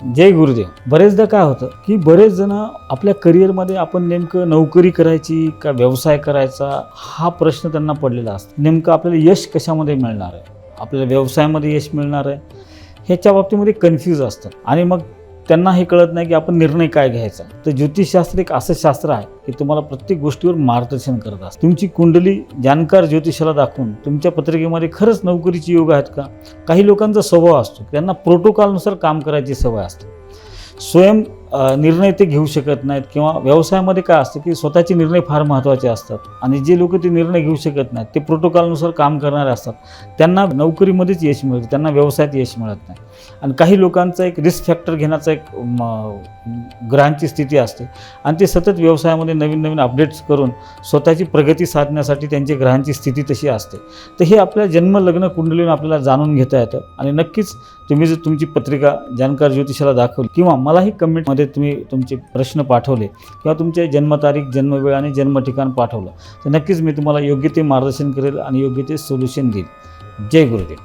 जय गुरुदेव. बरेचदा काय होतं की बरेच जण आपल्या करिअरमध्ये आपण नेमकं नोकरी करायची का व्यवसाय करायचा हा प्रश्न त्यांना पडलेला असतो. नेमकं आपल्याला यश कशामध्ये मिळणार आहे, आपल्याला व्यवसायामध्ये यश मिळणार आहे, ह्याच्या बाबतीमध्ये कन्फ्यूज असतात आणि मग त्यांना हे कळत नाही की आपण निर्णय काय घ्यायचा. तर ज्योतिषशास्त्र एक असं शास्त्र आहे की तुम्हाला प्रत्येक गोष्टीवर मार्गदर्शन करत असतं. तुमची कुंडली जाणकार ज्योतिषाला दाखवून तुमच्या पत्रिकेमध्ये खरंच नोकरीची योग आहेत का. काही लोकांचा स्वभाव असतो, त्यांना प्रोटोकॉलनुसार काम करायची सवय असते, स्वयं निर्णय ते घेऊ शकत नाहीत. किंवा व्यवसायामध्ये काय असतं की स्वतःचे निर्णय फार महत्त्वाचे असतात आणि जे लोक ते निर्णय घेऊ शकत नाहीत, ते प्रोटोकॉलनुसार काम करणारे असतात, त्यांना नोकरीमध्येच यश मिळतं, त्यांना व्यवसायात यश मिळत नाही. आणि काही लोकांचा एक रिस्क फॅक्टर घेण्याचा एक ग्रहांची स्थिती असते आणि ते सतत व्यवसायामध्ये नवीन नवीन अपडेट्स करून स्वतःची प्रगती साधण्यासाठी त्यांची ग्रहांची स्थिती तशी असते. तर हे आपल्या जन्म लग्न कुंडलीनं आपल्याला जाणून घेता येतं. आणि नक्कीच तुम्ही जर तुमची पत्रिका जाणकार ज्योतिषाला दाखवली किंवा मलाही कमेंटमध्ये तुम्ही तुमचे प्रश्न पाठवले किंवा तुमचे जन्मतारीख, जन्मवेळ आणि जन्म ठिकाण पाठवलं तर नक्कीच मी तुम्हाला योग्य ते मार्गदर्शन करेल आणि योग्य ते सोल्युशन देईल. जय गुरुदेव.